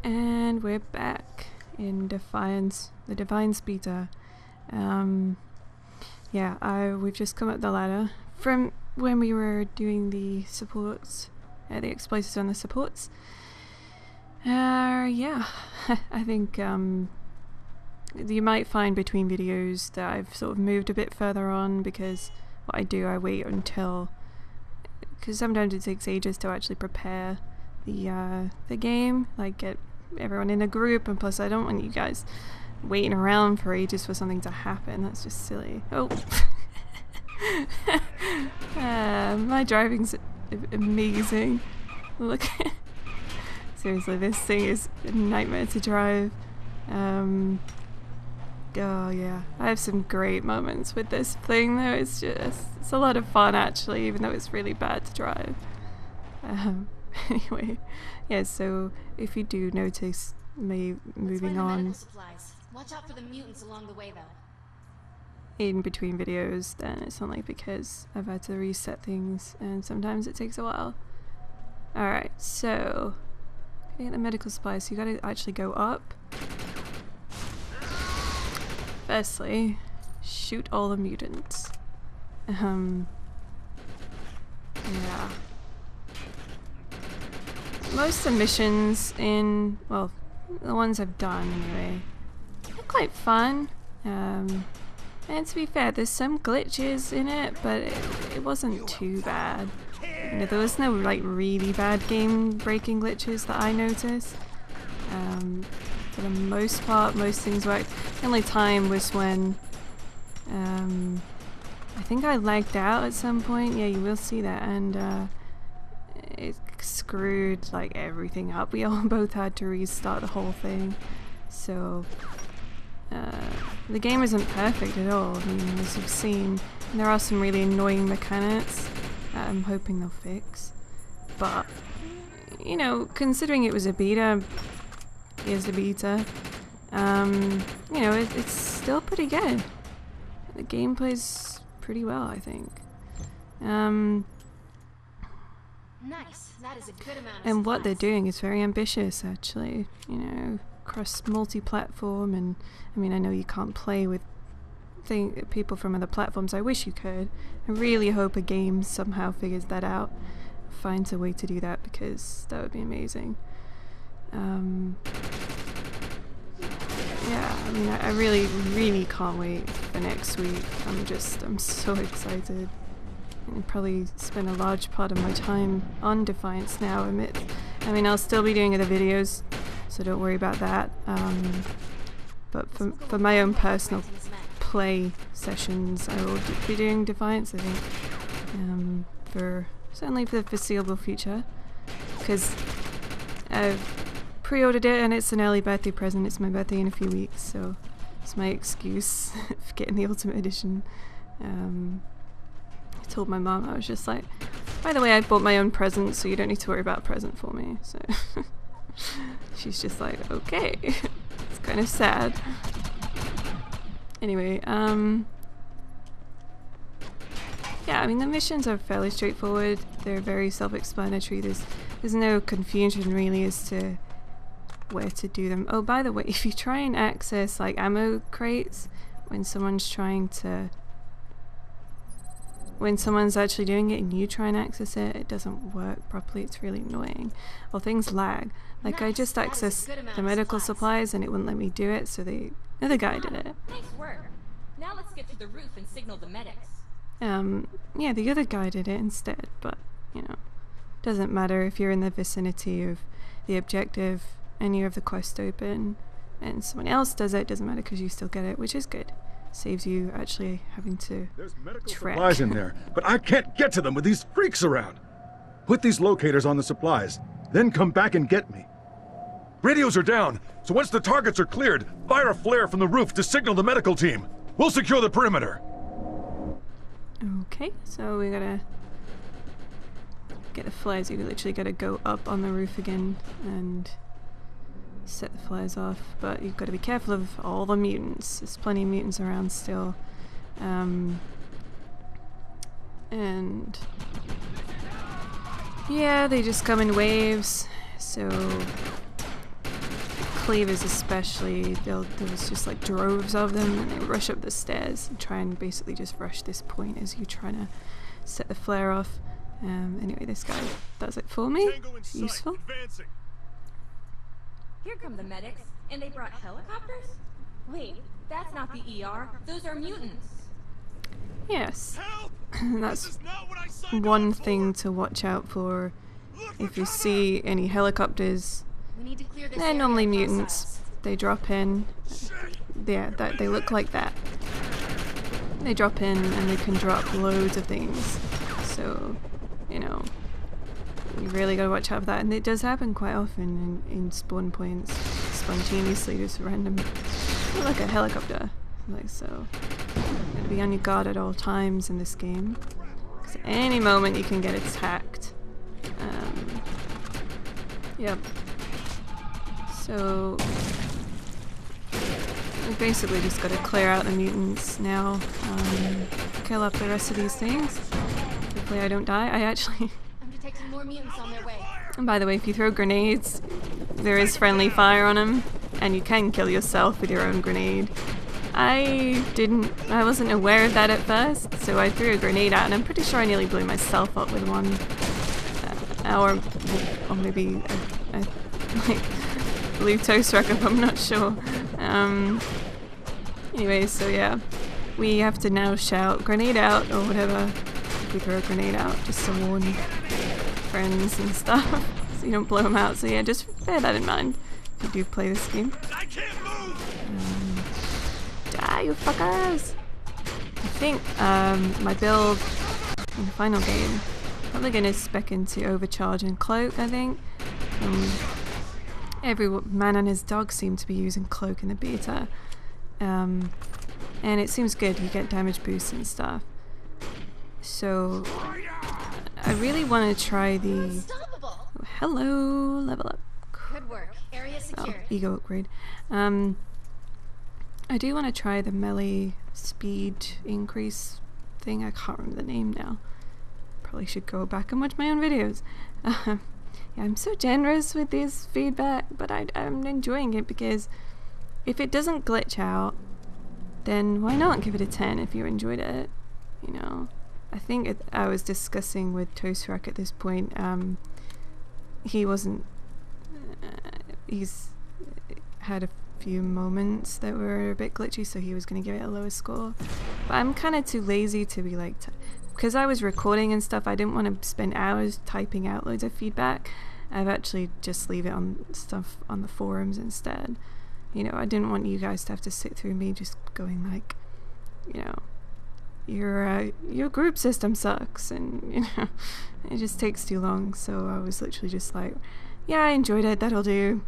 And we're back in Defiance, the Defiance beta. Yeah, we've just come up the ladder from when we were doing the supports, the explosives on the supports. Yeah, I think you might find between videos that I've sort of moved a bit further on, because what I do, I wait until, because sometimes it takes ages to actually prepare the game, like get everyone in a group, and plus I don't want you guys waiting around for ages for something to happen. That's just silly. Oh. My driving's amazing. Look. Seriously, this thing is a nightmare to drive. Oh yeah, I have some great moments with this thing though. It's a lot of fun actually, even though it's really bad to drive. Anyway, yeah, so if you do notice me moving on watch out for the mutants along the way though. In between videos, then it's only because I've had to reset things and sometimes it takes a while. Alright, so get the medical supplies, so you gotta actually go up. Firstly, shoot all the mutants. Yeah. Most of the missions in, well, the ones I've done anyway, they're quite fun. And to be fair, there's some glitches in it, but it wasn't too bad. You know, there was no like really bad game-breaking glitches that I noticed. For the most part, most things worked. The only time was when I think I lagged out at some point. Yeah, you will see that, and it screwed like everything up. We all both had to restart the whole thing. So the game isn't perfect at all. I mean, as you've seen, there are some really annoying mechanics that I'm hoping they'll fix. But you know, considering it was a beta, you know, it's still pretty good. The game plays pretty well, I think. Nice. That is a good amount of And what they're supplies. doing is very ambitious, actually. You know, across multi-platform, and I mean, I know you can't play with people from other platforms. I wish you could. I really hope a game somehow figures that out, finds a way to do that, because that would be amazing. Yeah, I mean, I really, really can't wait for next week. I'm so excited. And probably spend a large part of my time on Defiance now. I mean, I'll still be doing other videos, so don't worry about that. But for my own personal play sessions, I will be doing Defiance, I think, certainly for the foreseeable future, because I've pre-ordered it and it's an early birthday present. It's my birthday in a few weeks, so it's my excuse for getting the Ultimate Edition. I told my mum, I was just like, by the way, I bought my own present, so you don't need to worry about a present for me. So she's just like, okay. It's kind of sad. Anyway, yeah, I mean, the missions are fairly straightforward. They're very self-explanatory. There's no confusion really as to where to do them. Oh, by the way, if you try and access like ammo crates when someone's actually doing it and you try and access it, it doesn't work properly. It's really annoying. Or things lag. Like, I just accessed the medical supplies and it wouldn't let me do it, so the other guy did it. Nice work. Now let's get to the roof and signal the medics. Yeah, the other guy did it instead, but, you know, doesn't matter if you're in the vicinity of the objective and you have the quest open and someone else does it, doesn't matter because you still get it, which is good. Saves you actually having to There's medical trek. supplies in there, but I can't get to them with these freaks around. Put these locators on the supplies, then come back and get me. Radios are down, so once the targets are cleared, fire a flare from the roof to signal the medical team. We'll secure the perimeter. Okay, so we gotta get the flares. You literally gotta go up on the roof again and set the flares off, but you've got to be careful of all the mutants. There's plenty of mutants around still. And yeah, they just come in waves, so cleavers especially, there was just like droves of them, and they rush up the stairs and try and basically just rush this point as you trying to set the flare off. Anyway, this guy does it for me. Useful. Here come the medics, and they brought helicopters? Wait, that's not the ER. Those are mutants. Yes. That's one thing to watch out for. If you see any helicopters, We need to clear this they're area normally of mutants. hostiles. They drop in. Yeah, they look like that. They drop in and they can drop loads of things. So, you know, you really gotta watch out for that. And it does happen quite often in spawn points, spontaneously, just random. Like a helicopter. Like so. You gotta be on your guard at all times in this game. Because at any moment you can get attacked. Yep. So we basically just gotta clear out the mutants now. Kill up the rest of these things. Hopefully I don't die. I actually... I'm detecting more mutants on their way. And by the way, if you throw grenades, there is friendly fire on them, and you can kill yourself with your own grenade. I wasn't aware of that at first, so I threw a grenade out, and I'm pretty sure I nearly blew myself up with one. Or maybe I like blew Toast Rack up, I'm not sure. Anyway, so yeah, we have to now shout grenade out or whatever if we throw a grenade out, just to warn friends and stuff, so you don't blow them out. So yeah, just bear that in mind if you do play this game. I can't move. Die, you fuckers! I think my build in the final game, probably going to spec into Overcharge and Cloak, I think. Every man and his dog seem to be using Cloak in the beta. And it seems good, you get damage boosts and stuff. So, I really want to try the... Unstoppable. Oh, hello, level up. Good work. Area Oh, secured. ego upgrade. I do want to try the melee speed increase thing. I can't remember the name now. Probably should go back and watch my own videos. Yeah, I'm so generous with this feedback, but I'm enjoying it because if it doesn't glitch out, then why not give it a 10 if you enjoyed it? You know, I think I was discussing with Toast Rack at this point. He wasn't. He's had a few moments that were a bit glitchy, so he was going to give it a lower score. But I'm kind of too lazy to be like, because I was recording and stuff, I didn't want to spend hours typing out loads of feedback. I've actually just leave it on stuff on the forums instead. You know, I didn't want you guys to have to sit through me just going like, you know, your group system sucks, and you know, it just takes too long. So I was literally just like, yeah, I enjoyed it, that'll do.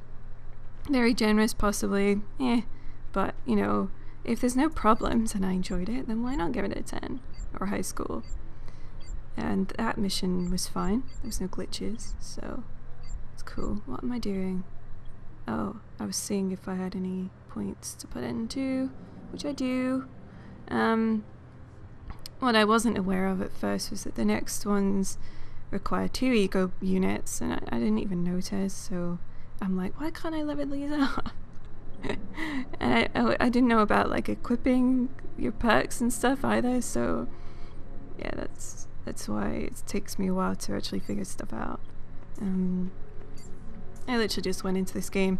Very generous, possibly, but you know, if there's no problems and I enjoyed it, then why not give it a 10 or high school? And that mission was fine. There was no glitches, so it's cool. What am I doing? Oh, I was seeing if I had any points to put into, which I do. What I wasn't aware of at first was that the next ones require 2 ego units, and I didn't even notice, so I'm like, why can't I level these up? And I didn't know about like equipping your perks and stuff either, so yeah, that's why it takes me a while to actually figure stuff out. I literally just went into this game.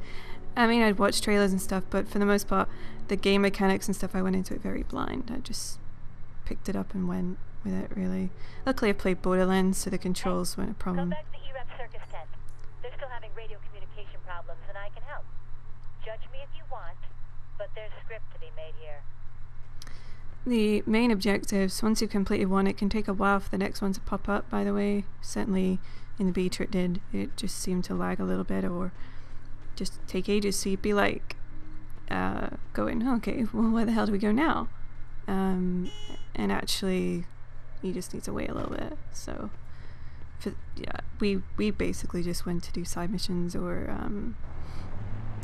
I mean, I'd watched trailers and stuff, but for the most part, the game mechanics and stuff, I went into it very blind. I just picked it up and went with it, really. Luckily, I played Borderlands, so the controls weren't a Come problem. back to the EREP circus tent. They're still having radio communication problems, and I can help. Judge me if you want, but there's script to be made here. The main objectives, once you've completed one, it can take a while for the next one to pop up, by the way. Certainly in the beta it did. It just seemed to lag a little bit or just take ages, so you'd be like going, okay, well, where the hell do we go now? And actually you just need to wait a little bit. So yeah, we basically just went to do side missions or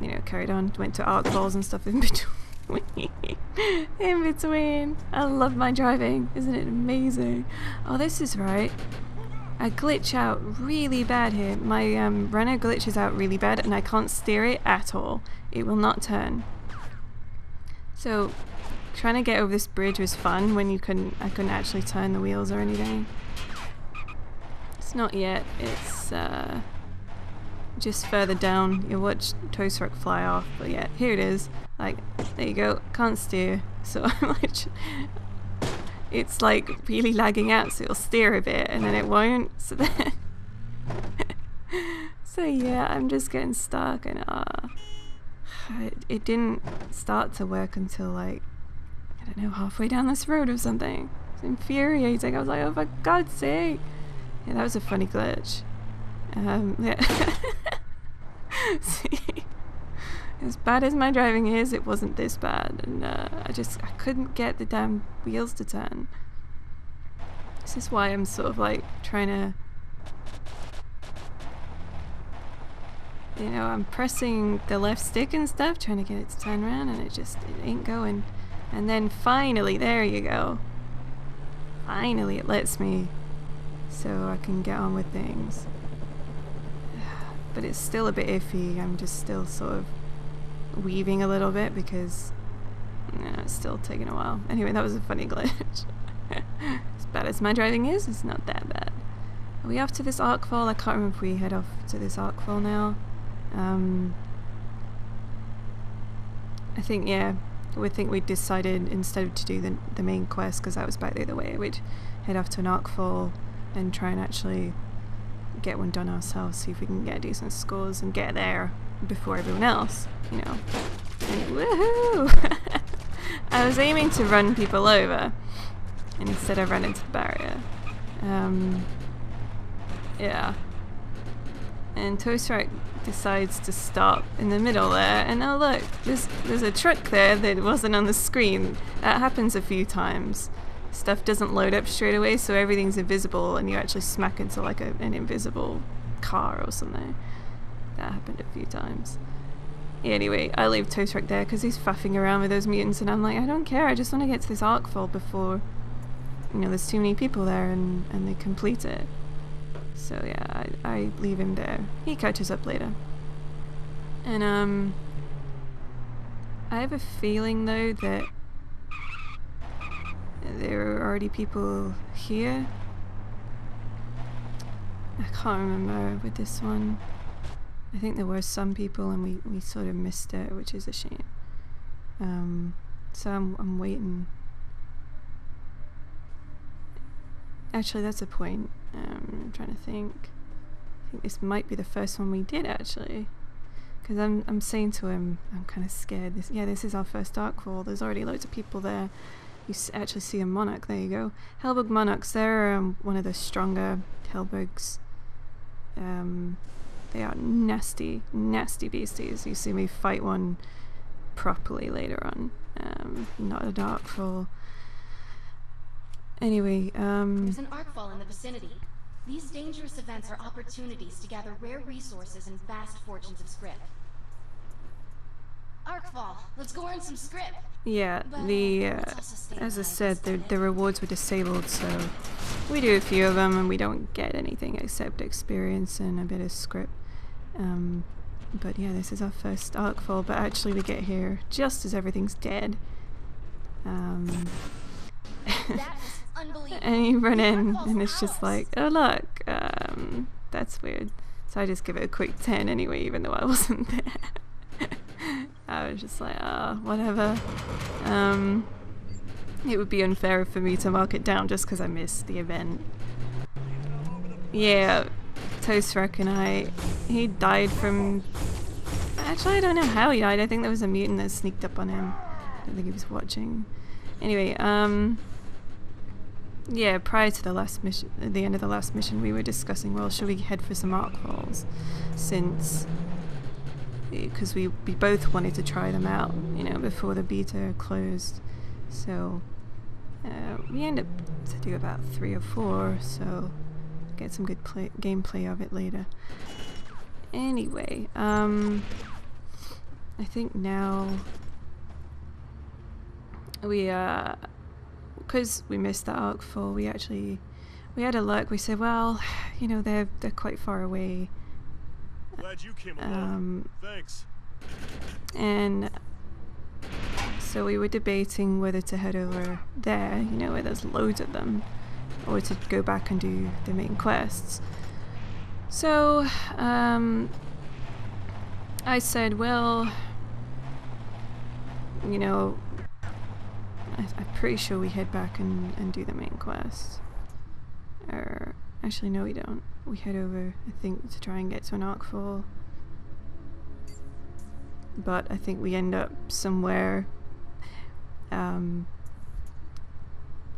you know, carried on, went to arc balls and stuff in between. In between. I love my driving. Isn't it amazing? Oh, this is right. I glitch out really bad here. My runner glitches out really bad and I can't steer it at all. It will not turn. So trying to get over this bridge was fun when I couldn't actually turn the wheels or anything. It's not yet. It's just further down. You'll watch Toast Rock fly off, but yeah, here it is. Like, there you go. Can't steer. So I'm like, it's like really lagging out, so it'll steer a bit and then it won't. So then, so yeah, I'm just getting stuck and it didn't start to work until like, I don't know, halfway down this road or something. It's infuriating. I was like, oh, for God's sake. Yeah, that was a funny glitch. Yeah. See, as bad as my driving is, it wasn't this bad, and I couldn't get the damn wheels to turn. This is why I'm sort of like trying to, you know, I'm pressing the left stick and stuff, trying to get it to turn around, and it ain't going. And then finally, there you go. Finally, it lets me, so I can get on with things. But it's still a bit iffy. I'm just still sort of weaving a little bit because it's still taking a while. Anyway, that was a funny glitch. As bad as my driving is, it's not that bad. Are we off to this arcfall? I can't remember if we head off to this arcfall now. I think, yeah. I think we decided instead to do the main quest, because that was back the other way, we'd head off to an arcfall and try and actually get one done ourselves, see if we can get decent scores and get there before everyone else, you know. And woohoo! I was aiming to run people over, and instead I ran into the barrier. Yeah. And Toaststrike decides to stop in the middle there, and oh look, there's a truck there that wasn't on the screen. That happens a few times. Stuff doesn't load up straight away, so everything's invisible and you actually smack into like an invisible car or something. That happened a few times. Anyway, I leave Toaststrike there because he's faffing around with those mutants, and I'm like, I don't care, I just want to get to this arcfall before, you know, there's too many people there and they complete it. So yeah, I leave him there. He catches up later. And I have a feeling though that there are already people here. I can't remember with this one. I think there were some people and we sort of missed it, which is a shame. So I'm waiting. Actually, that's a point. I'm trying to think. I think this might be the first one we did actually. Because I'm saying to him, I'm kind of scared. This is our first arcfall. There's already loads of people there. You actually see a monarch. There you go. Hellbug monarchs. They're one of the stronger hellbugs. They are nasty, nasty beasties. You see me fight one properly later on. Not a arcfall. Anyway, There's an arcfall in the vicinity. These dangerous events are opportunities to gather rare resources and vast fortunes of script. Arcfall, let's go earn some script. yeah, But as I said, the rewards were disabled, so we do a few of them and we don't get anything except experience and a bit of script. But yeah, this is our first arcfall, but actually we get here just as everything's dead. That is unbelievable. And you run in Arcfall's and it's just ours. like, oh look, that's weird. So I just give it a quick 10 anyway, even though I wasn't there. I was just like, whatever. It would be unfair for me to mark it down just because I missed the event. Yeah, Toaststrike and he died from... Actually, I don't know how he died. I think there was a mutant that sneaked up on him. I don't think he was watching. Anyway, yeah, prior to the last mission, at the end of the last mission, we were discussing, well, should we head for some arcfalls? Since... because we both wanted to try them out, you know, before the beta closed. So we ended up to do about 3 or 4, so get some good gameplay of it later. Anyway, I think now we because we missed the arcfall, we actually we had a look. We said, well, you know, they're quite far away. Glad you came along. Thanks. And so we were debating whether to head over there, you know, where there's loads of them, or to go back and do the main quests. So I said, well, you know, I'm pretty sure we head back and do the main quest. Or actually, no, we don't. We head over, I think, to try and get to an Arcfall. But I think we end up somewhere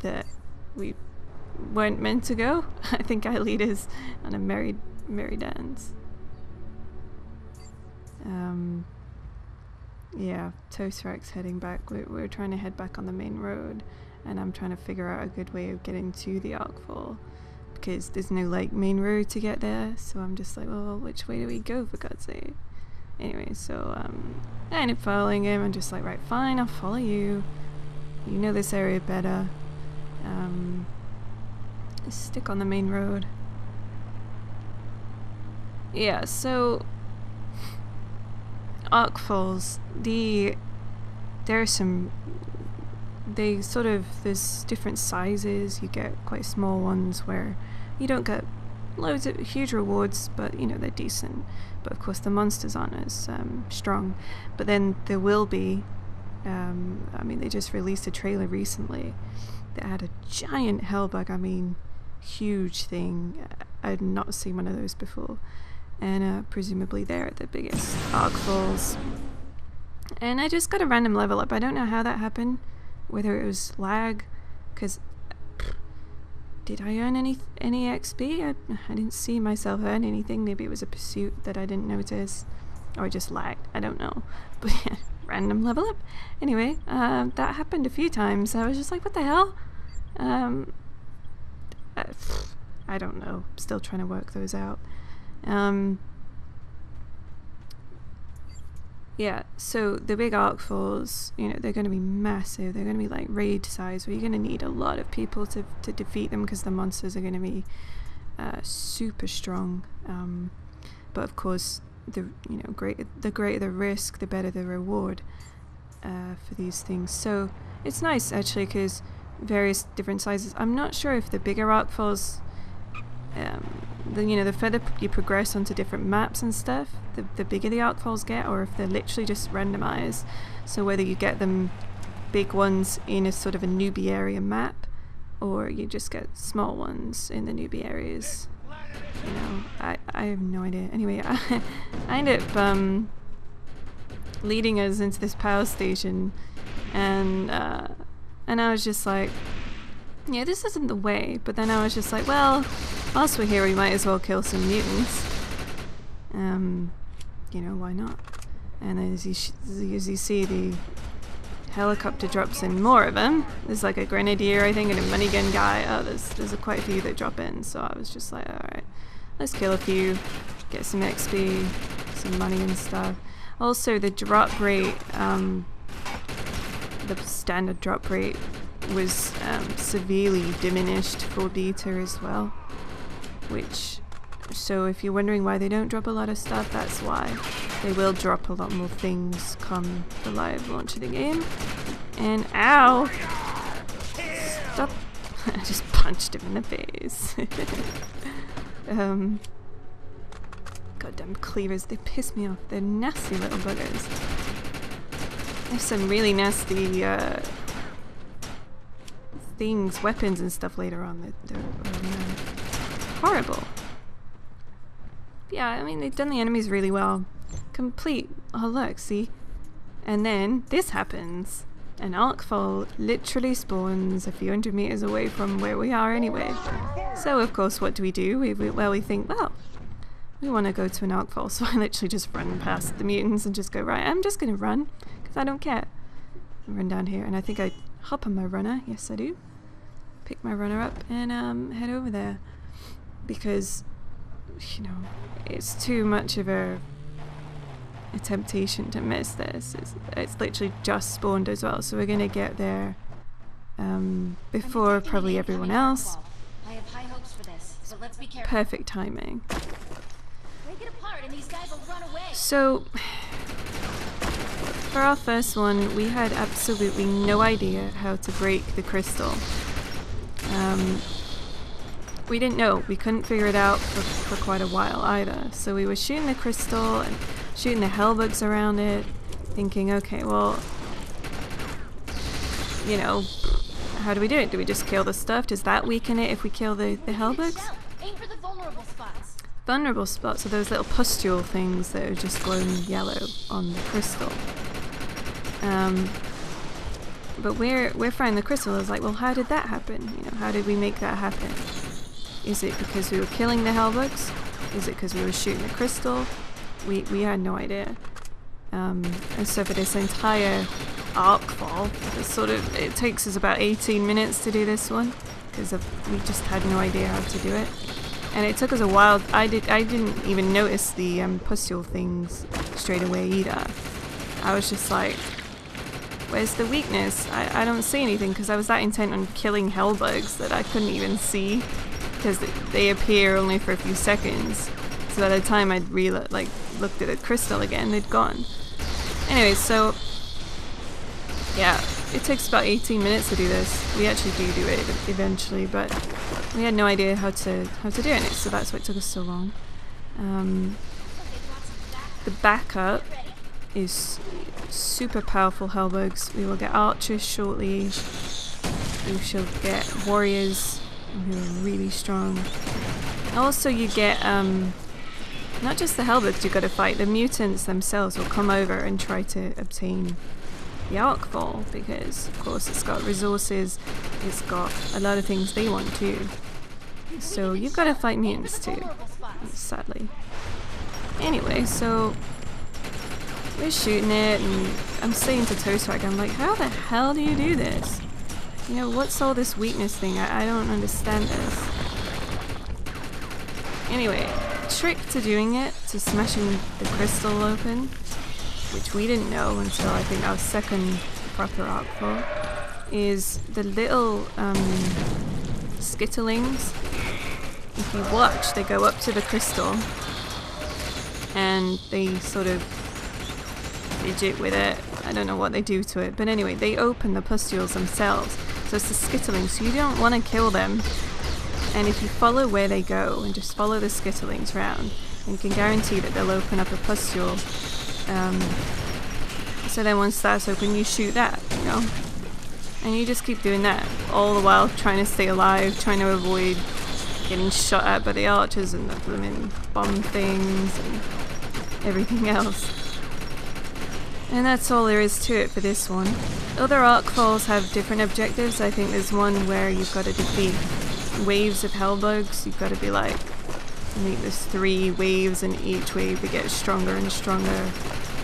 that we weren't meant to go. I think I lead us on a merry dance. Yeah, Toastrex heading back. We're trying to head back on the main road, and I'm trying to figure out a good way of getting to the Arcfall, because there's no like main road to get there. So I'm just like, well, which way do we go, for God's sake? Anyway, so I end up following him and just like, right, fine, I'll follow you. You know this area better. Stick on the main road. Yeah, so Arcfalls, there's different sizes. You get quite small ones where you don't get loads of huge rewards, but you know, they're decent. But of course the monsters aren't as strong. But then there will be, I mean, they just released a trailer recently that had a giant hellbug. I mean, huge thing. I'd not seen one of those before. And presumably they're the biggest Arcfalls. And I just got a random level up. I don't know how that happened, whether it was lag, because did I earn any XP? I didn't see myself earn anything. Maybe it was a pursuit that I didn't notice, or I just lagged. I don't know. But yeah, random level up. Anyway, that happened a few times. I was just like, what the hell? I don't know. Still trying to work those out. Yeah, so the big Arcfalls, you know, they're going to be massive. They're going to be like raid size, where you're going to need a lot of people to defeat them, because the monsters are going to be super strong. But of course, the greater the risk, the better the reward for these things. So it's nice actually, because various different sizes. I'm not sure if the bigger Arcfalls, the further you progress onto different maps and stuff, the bigger the Arcfalls get, or if they're literally just randomized. So whether you get them big ones in a sort of a newbie area map, or you just get small ones in the newbie areas. You know, I have no idea. Anyway, I end up leading us into this power station, and I was just like, yeah, this isn't the way. But then I was just like, well, whilst we're here, we might as well kill some mutants. You know, why not? And as you see, the helicopter drops in more of them. There's like a grenadier, I think, and a minigun guy. Oh, there's quite a few that drop in. So I was just like, alright, let's kill a few, get some XP, some money and stuff. Also, the drop rate, the standard drop rate was severely diminished for beta as well, so if you're wondering why they don't drop a lot of stuff, that's why. They will drop a lot more things come the live launch of the game. And ow! Stop! I just punched him in the face. Goddamn cleavers, they piss me off. They're nasty little buggers. There's some really nasty things, weapons and stuff later on. They're horrible. Yeah, I mean, they've done the enemies really well. Complete. Oh look, see? And then this happens. An Arcfall literally spawns a few hundred meters away from where we are anyway. So of course, what do? We think, well, we want to go to an Arcfall, so I literally just run past the mutants and just go, right, I'm just gonna run, because I don't care. I run down here, and I think I hop on my runner. Yes, I do. Pick my runner up and head over there, because, you know, it's too much of a temptation to miss this. It's literally just spawned as well, so we're gonna get there before probably everyone else. I have high hopes but let's be careful. perfect timing. Break it apart and these guys will run away. So, for our first one, we had absolutely no idea how to break the crystal. We didn't know. We couldn't figure it out for quite a while either. So we were shooting the crystal and shooting the hellbugs around it, thinking, okay, well, you know, how do we do it? Do we just kill the stuff? Does that weaken it if we kill the hellbugs? Aim for the vulnerable spots. Vulnerable spots are those little pustule things that are just glowing yellow on the crystal. But we're finding the crystal. I was like, well, how did that happen? You know, how did we make that happen? Is it because we were killing the hellbugs? Is it because we were shooting the crystal? We had no idea. And so for this entire arc fall, it takes us about 18 minutes to do this one because we just had no idea how to do it. And it took us a while. I didn't even notice the pustule things straight away either. I was just like, where's the weakness? I don't see anything because I was that intent on killing hellbugs that I couldn't even see because they appear only for a few seconds. So by the time I'd looked at the crystal again, they'd gone. Anyway, so yeah, it takes about 18 minutes to do this. We actually do it eventually, but we had no idea how to do it, so that's why it took us so long. The backup is super powerful hellbugs. We will get archers shortly. We shall get warriors who are really strong. Also, you get not just the hellbugs you got to fight. The mutants themselves will come over and try to obtain the arc fall because, of course, it's got resources. It's got a lot of things they want too. So you've got to fight mutants too, sadly. Anyway, so we're shooting it, and I'm saying to Toastwag, I'm like, how the hell do you do this? You know, what's all this weakness thing? I don't understand this. Anyway, trick to doing it, to smashing the crystal open, which we didn't know until I think our second proper arc fall, is the little skittlings. If you watch, they go up to the crystal and they sort of fidget with it. I don't know what they do to it, but anyway, they open the pustules themselves. So it's the skittlings, so you don't want to kill them. And if you follow where they go and just follow the skittlings round, you can guarantee that they'll open up a pustule. So then once that's open, you shoot that, you know? And you just keep doing that, all the while trying to stay alive, trying to avoid getting shot at by the archers and the blooming bomb things and everything else. And that's all there is to it for this one. Other arc falls have different objectives. I think there's one where you've got to defeat waves of hellbugs. You've got to be like, I think there's 3 waves, and each wave they get stronger and stronger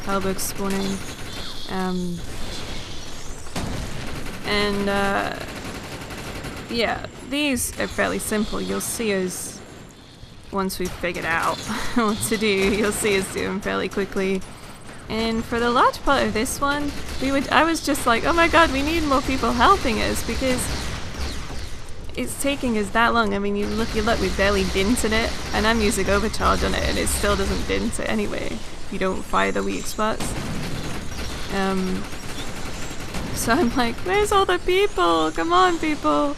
hellbugs spawning. Yeah, these are fairly simple. You'll see us, once we've figured out what to do, you'll see us do them fairly quickly. And for the large part of this one, I was just like, oh my god, we need more people helping us because it's taking us that long. I mean, you look, we barely dinted it, and I'm using overcharge on it, and it still doesn't dint it anyway if you don't fire the weak spots. So I'm like, where's all the people? Come on, people!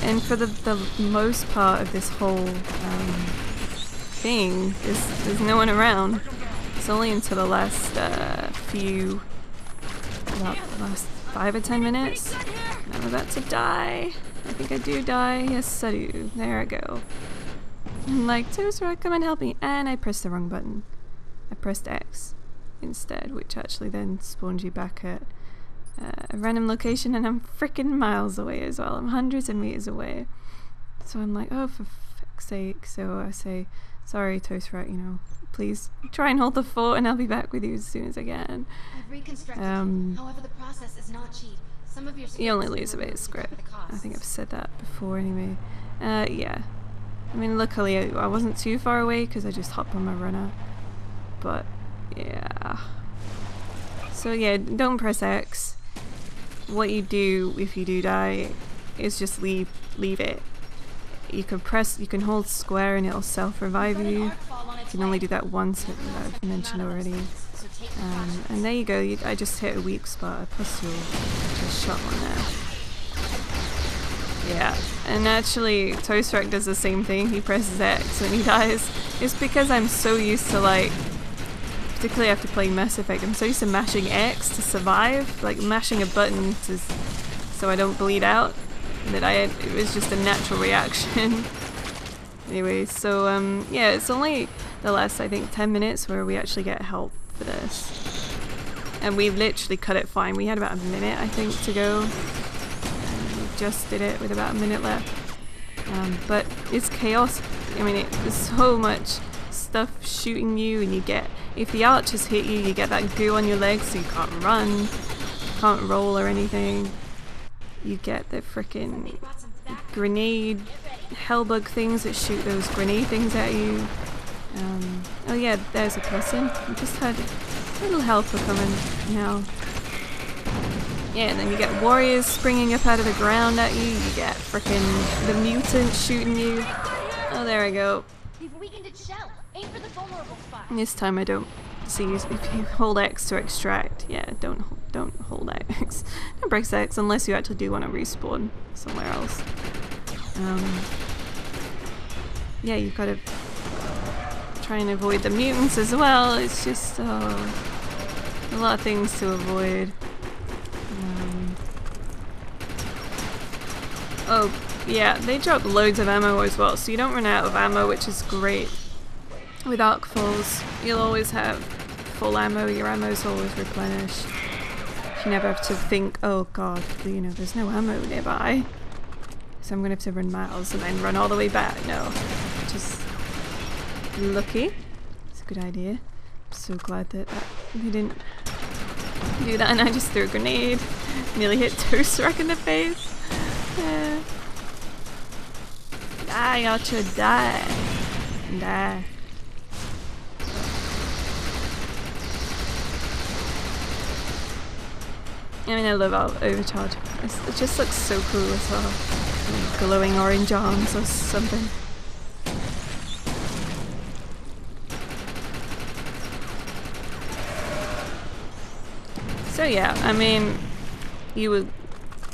And for the most part of this whole thing, there's no one around. It's only until the last last 5 or 10 minutes. I'm about to die. I think I do die. Yes, I do. There I go. I'm like, Toastwag, come and help me. And I pressed the wrong button. I pressed X instead, which actually then spawned you back at a random location, and I'm freaking miles away as well. I'm hundreds of meters away. So I'm like, oh, for fuck's sake. So I say, sorry, Toastwag, you know, please try and hold the fort, and I'll be back with you as soon as I can. I've reconstructed it. However, the process is not cheap. Some of your you only lose a bit of script. I think I've said that before anyway. Yeah. I mean, luckily I wasn't too far away because I just hopped on my runner. But, yeah. So yeah, don't press X. What you do if you do die is just leave it. you can hold square and it'll self-revive you. You can only do that once, I've mentioned already. And there you go, I just hit a weak spot, a pustule, just shot one there. Yeah, and actually Toastrak does the same thing, he presses X when he dies. It's because I'm so used to, like, particularly after playing Mass Effect, I'm so used to mashing X to survive, like mashing a button so I don't bleed out, that it was just a natural reaction. Anyway, so yeah, it's only the last, I think, 10 minutes where we actually get help for this. And we literally cut it fine. We had about a minute, I think, to go. And we just did it with about a minute left. But it's chaos. I mean, there's so much stuff shooting you, and you get, if the archers hit you, you get that goo on your legs, so you can't run, can't roll or anything. You get the frickin' grenade hellbug things that shoot those grenade things at you. Oh yeah, there's a person. We just had a little helper coming now. Yeah, and then you get warriors springing up out of the ground at you. You get frickin' the mutant shooting you. Oh, there I go. We've weakened its shell. Aim for the vulnerable spot. This time I don't see, if you hold X to extract, yeah, don't hold X. Don't press X unless you actually do want to respawn somewhere else. Yeah, you've got to try and avoid the mutants as well. It's just a lot of things to avoid. Oh yeah, they drop loads of ammo as well, so you don't run out of ammo, which is great. With arcfuls, you'll always have full ammo. Your ammo's always replenished. You never have to think, oh god, you know, there's no ammo nearby, so I'm gonna have to run miles and then run all the way back. No, just lucky. It's a good idea. I'm so glad that they didn't do that, and I just threw a grenade. Nearly hit Toastrak in the face. Die, Archer, die. Die. I mean, I love our overcharge. It just looks so cool as well. Glowing orange arms or something. So yeah, I mean, you will,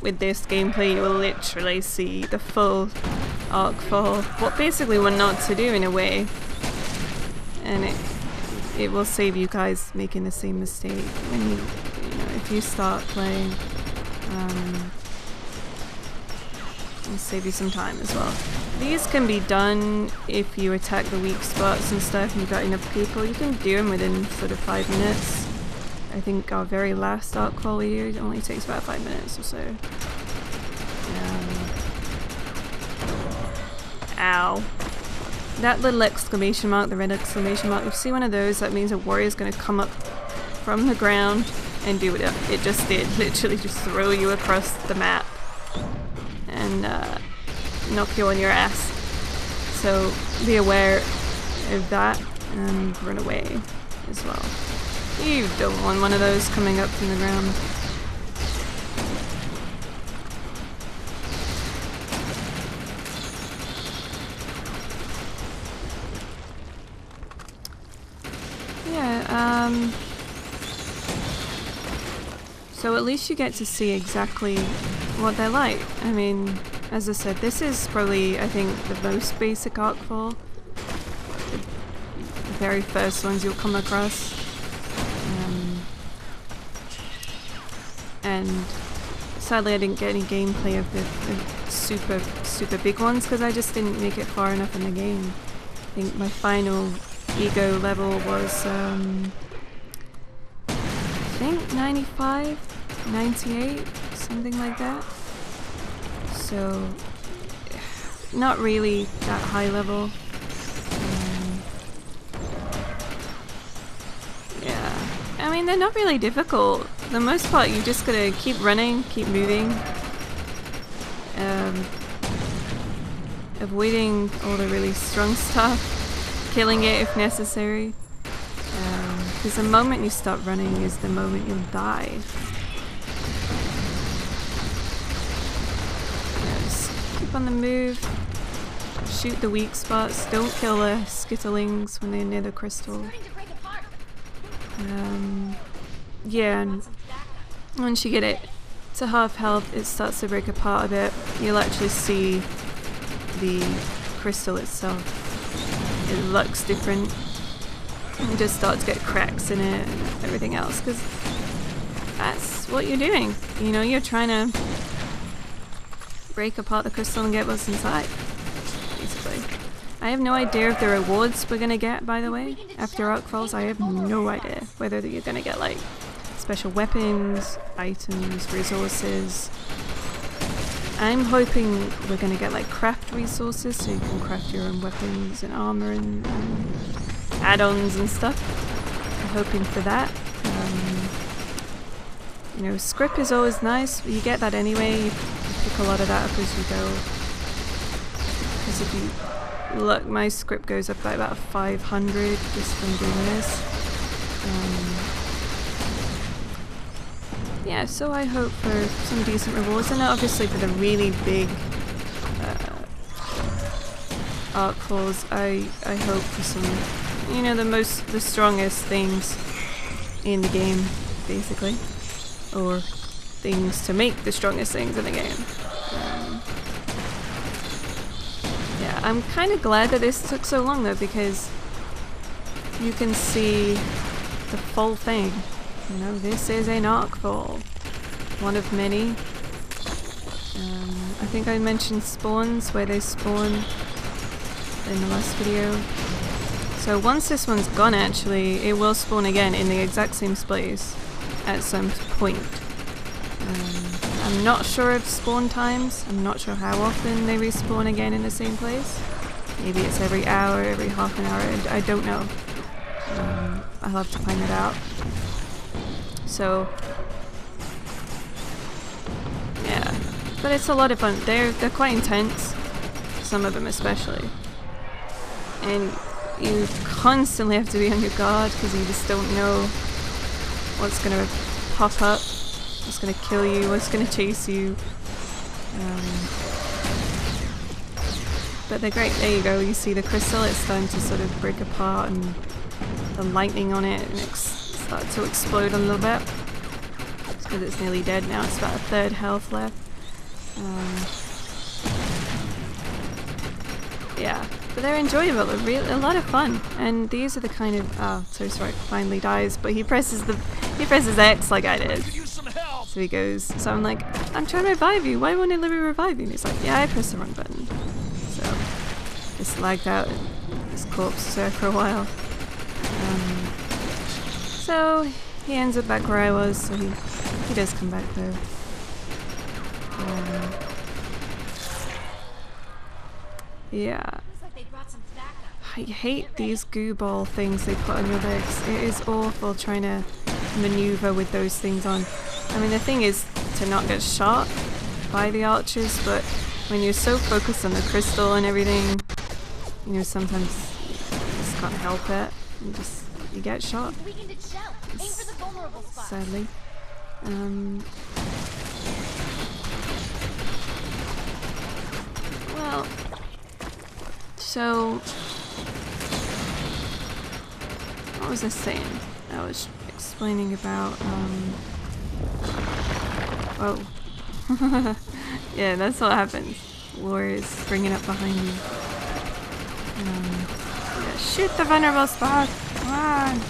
with this gameplay, you will literally see the full arcful. What basically what not to do in a way, and it will save you guys making the same mistake when you know, if you start playing. It'll save you some time as well. These can be done if you attack the weak spots and stuff and you've got enough people. You can do them within sort of 5 minutes. I think our very last arcful we used only takes about 5 minutes or so. Ow. That little exclamation mark, the red exclamation mark, if you see one of those, that means a warrior's going to come up from the ground and do what it just did. Literally just throw you across the map and knock you on your ass. So be aware of that and run away as well. You don't want one of those coming up from the ground. Yeah, so at least you get to see exactly what they're like. I mean, as I said, this is probably, I think, the most basic arcful. The very first ones you'll come across. And sadly I didn't get any gameplay of the super big ones because I just didn't make it far enough in the game. I think my final ego level was I think 95, 98, something like that. So not really that high level. Yeah, I mean, they're not really difficult. For the most part, you just gotta keep running, keep moving, avoiding all the really strong stuff, killing it if necessary, because the moment you stop running is the moment you'll die. Yeah, just keep on the move. shoot the weak spots. Don't kill the skittlings when they're near the crystal. Yeah, and once you get it to half health, it starts to break apart a bit. You'll actually see the crystal itself. It looks different. You just start to get cracks in it and everything else, because that's what you're doing. You know, you're trying to break apart the crystal and get what's inside, basically. I have no idea if the rewards we're gonna get, by the way, after Arc Falls. I have no idea whether you're gonna get like special weapons, items, resources. I'm hoping we're gonna get like craft resources, so you can craft your own weapons and armor and add-ons and stuff. I'm hoping for that. You know, script is always nice. You get that anyway. You pick a lot of that up as you go. Because if you look, my script goes up by about 500 just from doing this. Yeah, so I hope for some decent rewards, and obviously for the really big Arc Falls, I hope for some, you know, the strongest things in the game, basically, or things to make the strongest things in the game. Yeah, I'm kind of glad that this took so long though, because you can see the full thing. You know, this is an Arc Fall, one of many. I think I mentioned spawns, where they spawn in the last video. So once this one's gone, actually, it will spawn again in the exact same place at some point. I'm not sure of spawn times. I'm not sure how often they respawn again in the same place. Maybe it's every hour, every half an hour, I don't know. I'll have to find it out. So, yeah, but it's a lot of fun. They're quite intense, some of them especially, and you constantly have to be on your guard because you just don't know what's gonna pop up, what's gonna kill you, what's gonna chase you. But they're great. There you go. You see the crystal; it's starting to sort of break apart, and the lightning on it, and start to explode a little bit. It's because it's nearly dead now. It's about a third health left. Yeah, but they're enjoyable. They're really a lot of fun. And these are the kind of so sorry, finally dies, but he presses X like I did. So he goes. So I'm like, I'm trying to revive you. Why won't it let me revive you? And he's like, yeah, I pressed the wrong button. So just lagged out his corpse there for a while. So he ends up back where I was, so he does come back though. Yeah. I hate these goo ball things they put on your legs. It is awful trying to maneuver with those things on. I mean, the thing is to not get shot by the archers, but when you're so focused on the crystal and everything, you know, sometimes you just can't help it. You get shot. Sadly. Well, so what was I saying? I was explaining about oh. Yeah, that's what happens. War is bringing up behind you. Yeah, shoot the vulnerable spot! Come on!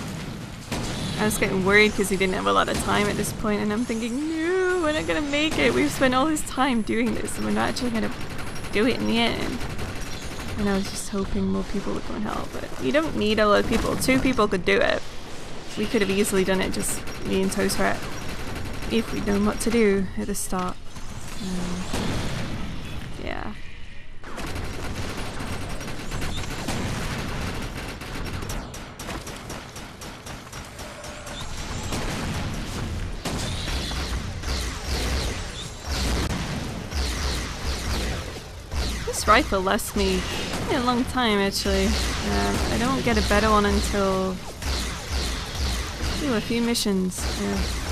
I was getting worried because he didn't have a lot of time at this point, and I'm thinking, no, we're not gonna make it. We've spent all this time doing this, and we're not actually gonna do it in the end. And I was just hoping more people would go and help, but you don't need a lot of people. 2 people could do it. We could have easily done it, just me and Toast Rat, if we'd known what to do at the start. Yeah. This rifle lasts me a long time actually. I don't get a better one until a few missions.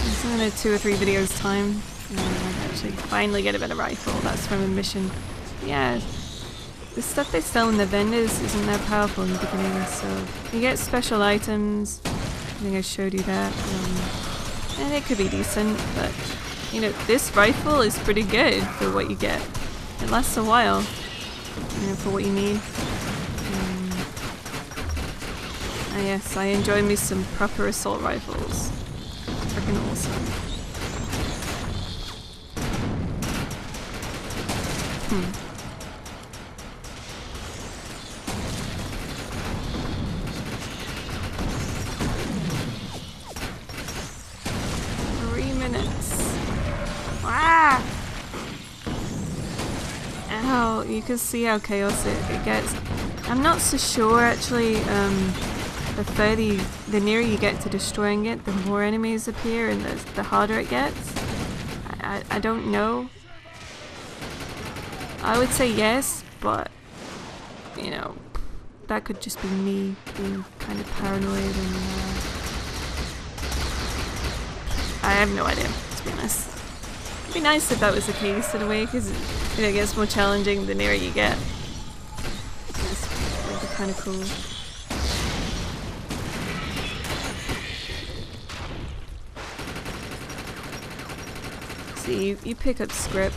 It's in 2 or 3 videos time. I actually finally get a better rifle. That's from a mission. Yeah, the stuff they sell in the vendors isn't that powerful in the beginning, so you get special items. I think I showed you that. And it could be decent, but you know, this rifle is pretty good for what you get. It lasts a while, you know, for what you need. Yes, I enjoy me some proper assault rifles. Freaking awesome. Hmm. 3 minutes. Ah! Ow, you can see how chaotic it gets. I'm not so sure actually, the nearer you get to destroying it, the more enemies appear and the harder it gets. I don't know. I would say yes, but you know, that could just be me being kind of paranoid and I have no idea, to be honest. It'd be nice if that was the case in a way, because you know, it gets more challenging the nearer you get. It'd be kind of cool. See, you pick up script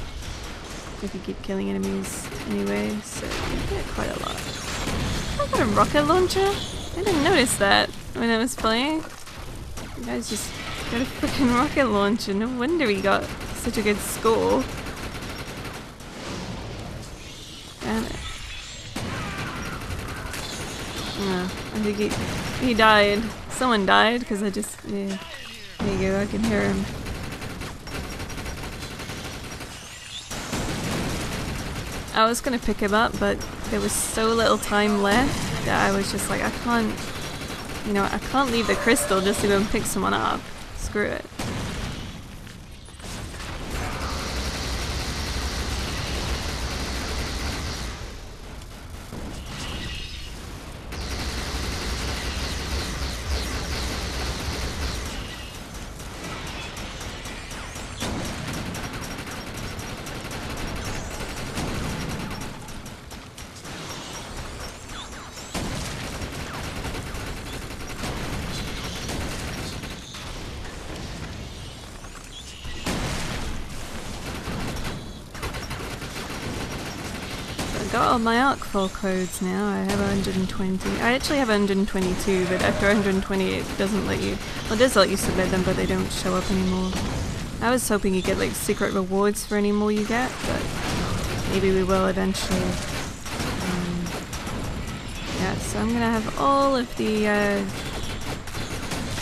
if you keep killing enemies anyway, so you get quite a lot. I got a rocket launcher? I didn't notice that when I was playing. You guys just got a freaking rocket launcher, no wonder he got such a good score. Damn it. No, I think he died. Someone died because I just, yeah. There you go, I can hear him. I was gonna pick him up, but there was so little time left that I was just like, I can't, you know, I can't leave the crystal just to go and pick someone up. Screw it. I got all my Arcfall codes now. I have 120. I actually have 122, but after 120 it doesn't let you... Well, it does let you submit them, but they don't show up anymore. I was hoping you get like secret rewards for any more you get, but maybe we will eventually. Yeah, so I'm gonna have all of the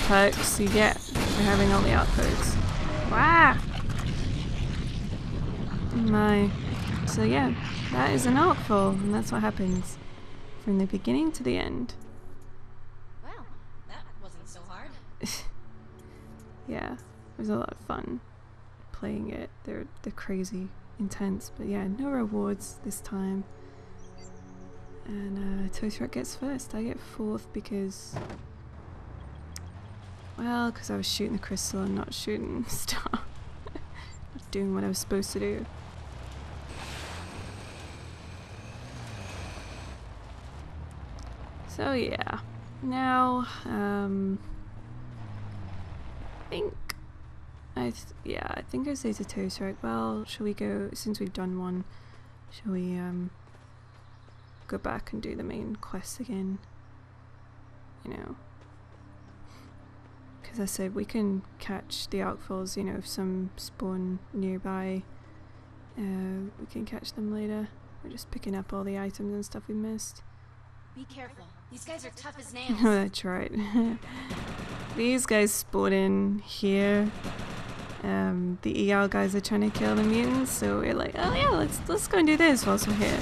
perks you get for having all the Arc codes. Wow! My... So yeah. That is an Arcfall, and that's what happens from the beginning to the end. Well, that wasn't so hard. Yeah, it was a lot of fun playing it. They're crazy intense, but yeah, no rewards this time. And Toy Truck gets first. I get fourth because, well, because I was shooting the crystal and not shooting Star. Doing what I was supposed to do. So yeah, now I think I say to Tow Strike, well, shall we go, since we've done one, shall we go back and do the main quest again, you know, because I said we can catch the Arcfalls, you know, if some spawn nearby, we can catch them later. We're just picking up all the items and stuff we missed. Be careful. These guys are tough as nails. Oh, that's right. These guys spawn in here. The ER guys are trying to kill the mutants, so we're like, oh yeah, let's go and do this whilst we're here.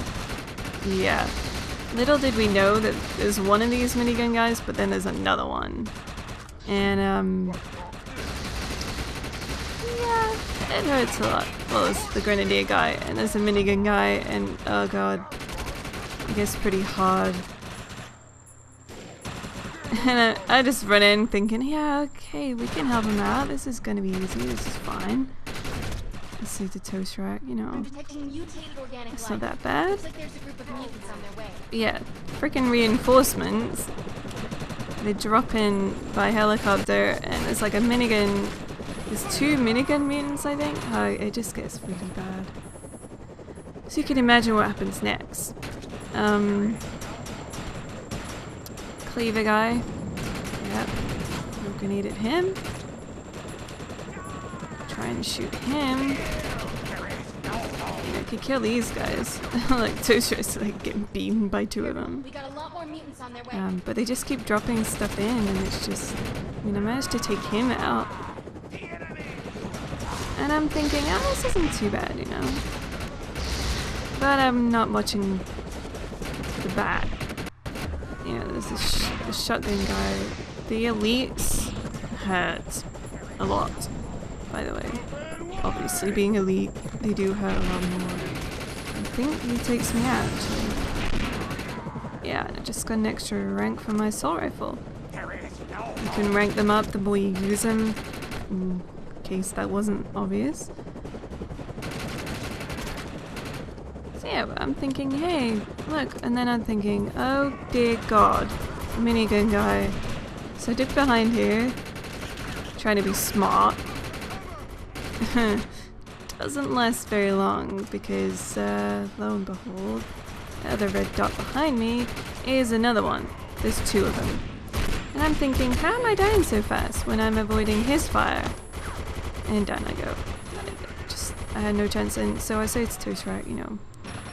Yeah. Little did we know that there's one of these minigun guys, but then there's another one. And yeah, it hurts a lot. Well, it's the grenadier guy, and there's a minigun guy, and oh god, it gets pretty hard. And I just run in thinking, yeah, okay, we can help him out. This is gonna be easy. This is fine. Let's see the toast rack, you know. I'm detecting mutated organic It's life. not that bad. Looks like there's a group of mutants on their way. Yeah, freaking reinforcements. They drop in by helicopter, and it's like a minigun. There's 2 minigun mutants, I think. Oh, it just gets really bad. So you can imagine what happens next. Cleaver guy. Yep. We grenaded him. Try and shoot him. I could kill these guys. Like Toaster's like getting beaten by 2 of them. We got a lot more mutants on their way. But they just keep dropping stuff in, and it's just, I mean, I managed to take him out. And I'm thinking, oh, this isn't too bad, you know. But I'm not watching the back. You know, there's the shotgun guy. The elites hurt a lot, by the way. Obviously, being elite, they do hurt a lot more. I think he takes me out, actually. Yeah, and I just got an extra rank for my assault rifle. You can rank them up the more you use them, in case that wasn't obvious. So yeah, I'm thinking, hey, look, and then I'm thinking, oh dear God, minigun guy. So I dip behind here, trying to be smart. Doesn't last very long because, lo and behold, the other red dot behind me is another one. There's 2 of them. And I'm thinking, how am I dying so fast when I'm avoiding his fire? And down I go. I had no chance, and so I say to Toastrak, you know,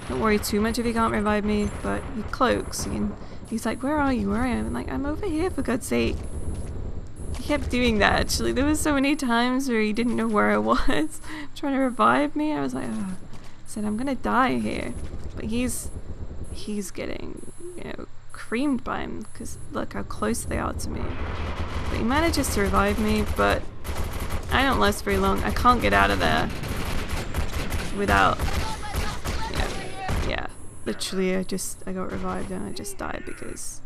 don't worry too much if he can't revive me, but he cloaks, and he's like, where are you, where am I? I'm like, I'm over here, for God's sake. He kept doing that, actually. There was so many times where he didn't know where I was, trying to revive me. I was like, oh. I said, I'm gonna die here. But he's getting, you know, creamed by him, because look how close they are to me. But he manages to revive me, but I don't last very long. I can't get out of there without, yeah, literally I got revived and I just died because,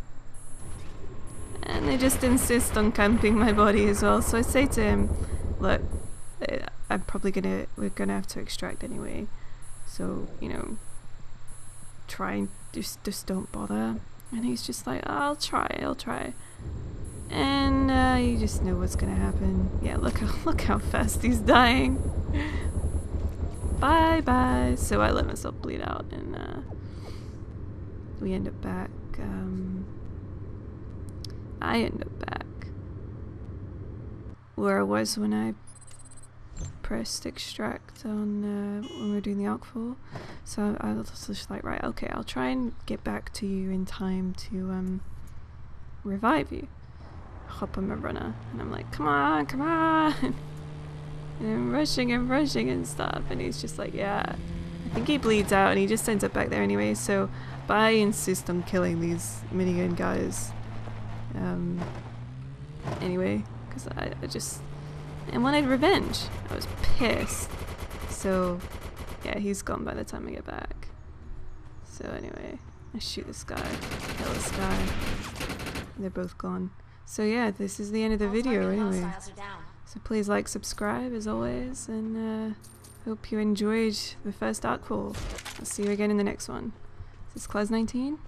and they just insist on camping my body as well. So I say to him, look, we're gonna have to extract anyway, so, you know, try and just don't bother. And he's just like, oh, I'll try. And you just know what's gonna happen. Yeah, look how fast he's dying. Bye. So I let myself bleed out, and we end up back. I end up back where I was when I pressed extract on when we were doing the ARC4. So I was just like, right, okay, I'll try and get back to you in time to revive you. Hop on my runner, and I'm like, come on. And I'm rushing and stuff, and he's just like, yeah. I think he bleeds out, and he just ends up back there anyway, so, but I insist on killing these minigun guys. Anyway, because I just, and wanted revenge. I was pissed. So, yeah, he's gone by the time I get back. So anyway, I shoot this guy, kill this guy. They're both gone. So yeah, this is the end of the video anyway. So please like, subscribe as always, and hope you enjoyed the first ARC4. I'll see you again in the next one. This is Claz 19.